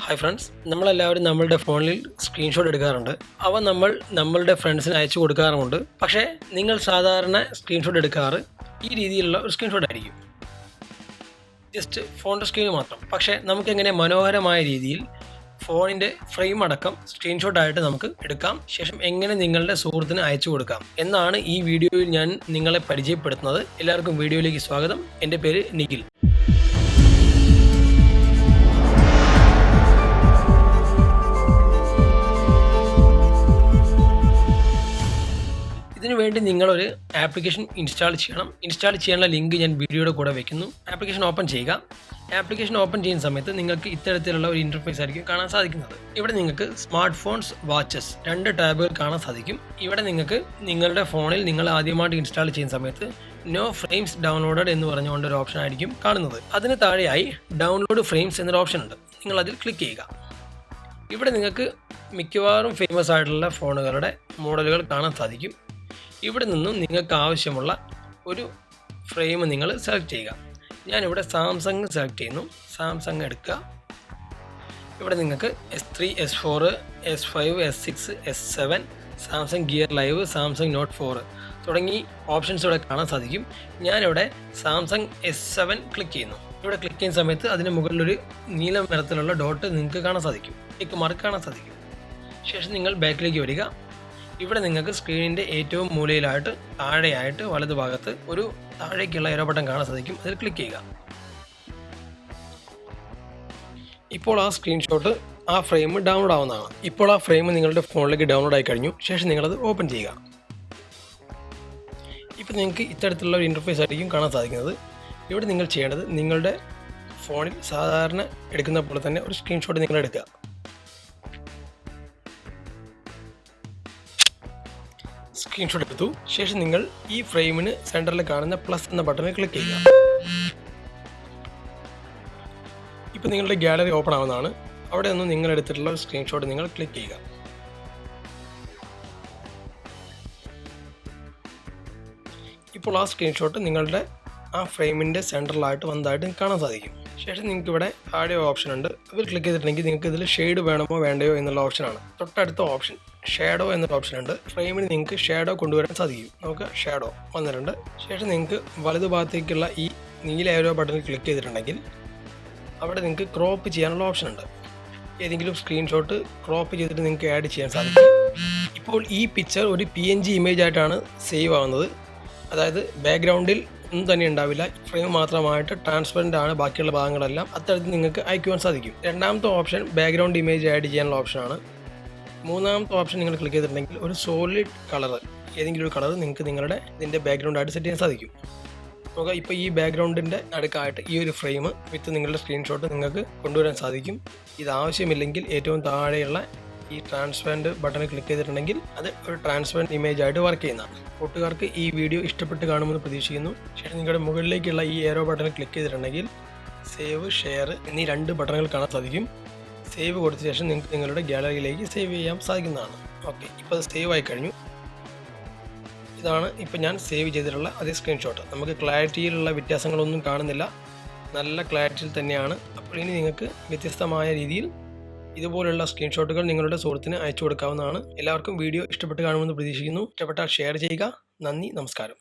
Hi friends, നമ്മളെല്ലാവരും നമ്മളുടെ ഫോണിൽ സ്ക്രീൻഷോട്ട് എടുക്കാറുണ്ട്. അവ നമ്മളുടെ ഫ്രണ്ട്സിന് അയച്ചു കൊടുക്കാറുമുണ്ട്. പക്ഷേ നിങ്ങൾ സാധാരണ സ്ക്രീൻഷോട്ട് എടുക്കാറ് ഈ രീതിയിലുള്ള ഒരു സ്ക്രീൻഷോട്ട് ആയിരിക്കും. ജസ്റ്റ് ഫോണിൻ്റെ സ്ക്രീൻ മാത്രം. പക്ഷേ നമുക്കെങ്ങനെ മനോഹരമായ രീതിയിൽ ഫോണിൻ്റെ ഫ്രെയിം അടക്കം സ്ക്രീൻഷോട്ടായിട്ട് നമുക്ക് എടുക്കാം. ശേഷം എങ്ങനെ നിങ്ങളുടെ സുഹൃത്തിന് അയച്ചു കൊടുക്കാം എന്നാണ് ഈ വീഡിയോയിൽ ഞാൻ നിങ്ങളെ പരിചയപ്പെടുത്തുന്നത്. എല്ലാവർക്കും വീഡിയോയിലേക്ക് സ്വാഗതം. എൻ്റെ പേര് നിഖിൽ. ഇതിനുവേണ്ടി നിങ്ങളൊരു ആപ്ലിക്കേഷൻ ഇൻസ്റ്റാൾ ചെയ്യണം. ഇൻസ്റ്റാൾ ചെയ്യാനുള്ള ലിങ്ക് ഞാൻ വീഡിയോയുടെ കൂടെ വെക്കുന്നു. ആപ്ലിക്കേഷൻ ഓപ്പൺ ചെയ്യുക. ആപ്ലിക്കേഷൻ ഓപ്പൺ ചെയ്യുന്ന സമയത്ത് നിങ്ങൾക്ക് ഇത്തരത്തിലുള്ള ഒരു ഇൻ്റർഫേസ് ആയിരിക്കും കാണാൻ സാധിക്കുന്നത്. ഇവിടെ നിങ്ങൾക്ക് സ്മാർട്ട് ഫോൺസ്, വാച്ചസ് 2 ടാബുകൾ കാണാൻ സാധിക്കും. ഇവിടെ നിങ്ങൾക്ക് നിങ്ങളുടെ ഫോണിൽ നിങ്ങൾ ആദ്യമായിട്ട് ഇൻസ്റ്റാൾ ചെയ്യുന്ന സമയത്ത് നോ ഫ്രെയിംസ് ഡൗൺലോഡഡ് എന്ന് പറഞ്ഞുകൊണ്ട് ഒരു ഓപ്ഷൻ ആയിരിക്കും കാണുന്നത്. അതിന് താഴെയായി ഡൗൺലോഡ് ഫ്രെയിംസ് എന്നൊരു ഓപ്ഷൻ ഉണ്ട്. നിങ്ങൾ അതിൽ ക്ലിക്ക് ചെയ്യുക. ഇവിടെ നിങ്ങൾക്ക് മിക്കവാറും ഫേമസ് ആയിട്ടുള്ള ഫോണുകളുടെ മോഡലുകൾ കാണാൻ സാധിക്കും. ഇവിടെ നിന്നും നിങ്ങൾക്ക് ആവശ്യമുള്ള ഒരു ഫ്രെയിം നിങ്ങൾ സെലക്ട് ചെയ്യുക. ഞാനിവിടെ സാംസങ് സെലക്ട് ചെയ്യുന്നു. സാംസങ് എടുക്കുക. ഇവിടെ നിങ്ങൾക്ക് S3, S4, S5, S6, S7, Samsung gear live, Samsung not 4 തുടങ്ങി ഓപ്ഷൻസ് ഇവിടെ കാണാൻ സാധിക്കും. ഞാനിവിടെ സാംസങ് S7 ക്ലിക്ക് ചെയ്യുന്നു. ഇവിടെ ക്ലിക്ക് ചെയ്യുന്ന സമയത്ത് അതിന് മുകളിലൊരു നീല നിറത്തിലുള്ള ഡോട്ട് നിങ്ങൾക്ക് കാണാൻ സാധിക്കും. ടിക്ക് മാർക്ക് കാണാൻ സാധിക്കും. ശേഷം നിങ്ങൾ ബാക്കിലേക്ക് വരിക. ഇവിടെ നിങ്ങൾക്ക് സ്ക്രീനിൻ്റെ ഏറ്റവും മൂലയിലായിട്ട് താഴെയായിട്ട് വലതുഭാഗത്ത് ഒരു താഴേക്കുള്ള ഏരോ ബട്ടൺ കാണാൻ സാധിക്കും. അതിൽ ക്ലിക്ക് ചെയ്യുക. ഇപ്പോൾ ആ സ്ക്രീൻഷോട്ട്, ആ ഫ്രെയിം ഡൗൺലോഡ് ആവുന്നതാണ്. ഇപ്പോൾ ആ ഫ്രെയിം നിങ്ങളുടെ ഫോണിലേക്ക് ഡൗൺലോഡ് ആയി കഴിഞ്ഞു. ശേഷം നിങ്ങളത് ഓപ്പൺ ചെയ്യുക. ഇപ്പോൾ നിങ്ങൾക്ക് ഇത്തരത്തിലുള്ള ഒരു ഇൻ്റർഫേസ് ആയിരിക്കും കാണാൻ സാധിക്കുന്നത്. ഇവിടെ നിങ്ങൾ ചെയ്യേണ്ടത് നിങ്ങളുടെ ഫോണിൽ സാധാരണ എടുക്കുന്ന പോലെ തന്നെ ഒരു സ്ക്രീൻഷോട്ട് നിങ്ങൾ എടുക്കുക. സ്ക്രീൻഷോട്ട് എടുത്തു. ശേഷം നിങ്ങൾ ഈ ഫ്രെയിമിന് സെൻറ്ററിൽ കാണുന്ന പ്ലസ് എന്ന ബട്ടണിൽ ക്ലിക്ക് ചെയ്യുക. ഇപ്പോൾ നിങ്ങളുടെ ഗാലറി ഓപ്പൺ ആവുന്നതാണ്. അവിടെ നിന്ന് നിങ്ങൾ എടുത്തിട്ടുള്ള ഒരു സ്ക്രീൻഷോട്ട് നിങ്ങൾ ക്ലിക്ക് ചെയ്യുക. ഇപ്പോൾ ആ സ്ക്രീൻഷോട്ട് നിങ്ങളുടെ ആ ഫ്രെയിമിൻ്റെ സെൻറ്ററിലായിട്ട് വന്നതായിട്ട് കാണാൻ സാധിക്കും. ശേഷം നിങ്ങൾക്ക് ഇവിടെ താഴെ ഓപ്ഷൻ ഉണ്ട്. അതിൽ ക്ലിക്ക് ചെയ്തിട്ടുണ്ടെങ്കിൽ നിങ്ങൾക്ക് ഇതിൽ ഷെയ്ഡ് വേണമോ വേണ്ടയോ എന്നുള്ള ഓപ്ഷനാണ്. തൊട്ടടുത്ത ഓപ്ഷൻ ഷാഡോ എന്നൊരു ഓപ്ഷൻ ഉണ്ട്. ഫ്രെയിമിന് നിങ്ങൾക്ക് ഷാഡോ കൊണ്ടുവരാൻ സാധിക്കും. നമുക്ക് ഷാഡോ വന്നിട്ടുണ്ട്. ശേഷം നിങ്ങൾക്ക് വലതുഭാഗത്തേക്കുള്ള ഈ നീല ഏരോ ബട്ടണിൽ ക്ലിക്ക് ചെയ്തിട്ടുണ്ടെങ്കിൽ അവിടെ നിങ്ങൾക്ക് ക്രോപ്പ് ചെയ്യാനുള്ള ഓപ്ഷൻ ഉണ്ട്. ഏതെങ്കിലും സ്ക്രീൻഷോട്ട് ക്രോപ്പ് ചെയ്തിട്ട് നിങ്ങൾക്ക് ആഡ് ചെയ്യാൻ സാധിക്കും. ഇപ്പോൾ ഈ പിക്ചർ ഒരു PNG ഇമേജ് ആയിട്ടാണ് സേവ് ആവുന്നത്. അതായത് ബാക്ക്ഗ്രൗണ്ടിൽ ഒന്നും തന്നെ ഉണ്ടാവില്ല. ഫ്രെയിം മാത്രമായിട്ട് ട്രാൻസ്പെറൻ്റ് ആണ്. ബാക്കിയുള്ള ഭാഗങ്ങളെല്ലാം അത്തരത്തിൽ നിങ്ങൾക്ക് അയക്കുവാൻ സാധിക്കും. രണ്ടാമത്തെ ഓപ്ഷൻ ബാക്ക്ഗ്രൗണ്ട് ഇമേജ് ആഡ് ചെയ്യാനുള്ള ഓപ്ഷനാണ്. മൂന്നാമത്തെ ഓപ്ഷൻ നിങ്ങൾ ക്ലിക്ക് ചെയ്തിട്ടുണ്ടെങ്കിൽ ഒരു സോളിഡ് കളർ, ഏതെങ്കിലും ഒരു കളർ നിങ്ങൾക്ക് നിങ്ങളുടെ ഇതിൻ്റെ ബാക്ക്ഗ്രൗണ്ട് ആയിട്ട് സെറ്റ് ചെയ്യാൻ സാധിക്കും. നമുക്ക് ഇപ്പോൾ ഈ ബാക്ക്ഗ്രൗണ്ടിൻ്റെ അടുക്കായിട്ട് ഈ ഒരു ഫ്രെയിം വിത്ത് നിങ്ങളുടെ സ്ക്രീൻഷോട്ട് നിങ്ങൾക്ക് കൊണ്ടുവരാൻ സാധിക്കും. ഇത് ആവശ്യമില്ലെങ്കിൽ ഏറ്റവും താഴെയുള്ള ഈ ട്രാൻസ്പെറൻറ്റ് ബട്ടണിൽ ക്ലിക്ക് ചെയ്തിട്ടുണ്ടെങ്കിൽ അത് ഒരു ട്രാൻസ്പെറൻറ്റ് ഇമേജ് ആയിട്ട് വർക്ക് ചെയ്യുന്നതാണ്. കൂട്ടുകാർക്ക് ഈ വീഡിയോ ഇഷ്ടപ്പെട്ട് കാണുമെന്ന് പ്രതീക്ഷിക്കുന്നു. ശേഷം നിങ്ങളുടെ മുകളിലേക്കുള്ള ഈ ഏരോ ബട്ടണിൽ ക്ലിക്ക് ചെയ്തിട്ടുണ്ടെങ്കിൽ സേവ്, ഷെയർ എന്നീ 2 ബട്ടണുകൾ കാണാൻ സാധിക്കും. സേവ് കൊടുത്ത ശേഷം നിങ്ങൾക്ക് നിങ്ങളുടെ ഗാലറിയിലേക്ക് സേവ് ചെയ്യാൻ സാധിക്കുന്നതാണ്. ഓക്കെ, ഇപ്പോൾ അത് സേവ് ആയി കഴിഞ്ഞു. ഇതാണ് ഇപ്പോൾ ഞാൻ സേവ് ചെയ്തിട്ടുള്ള അതേ സ്ക്രീൻഷോട്ട്. നമുക്ക് ക്ലാരിറ്റിയിലുള്ള വ്യത്യാസങ്ങളൊന്നും കാണുന്നില്ല. നല്ല ക്ലാരിറ്റിയിൽ തന്നെയാണ്. അപ്പോൾ ഇനി നിങ്ങൾക്ക് വ്യത്യസ്തമായ രീതിയിൽ ഇതുപോലുള്ള സ്ക്രീൻഷോട്ടുകൾ നിങ്ങളുടെ സുഹൃത്തിന് അയച്ചു കൊടുക്കാവുന്നതാണ്. എല്ലാവർക്കും വീഡിയോ ഇഷ്ടപ്പെട്ട് കാണുമെന്ന് പ്രതീക്ഷിക്കുന്നു. ഇഷ്ടപ്പെട്ടാൽ ഷെയർ ചെയ്യുക. നന്ദി, നമസ്കാരം.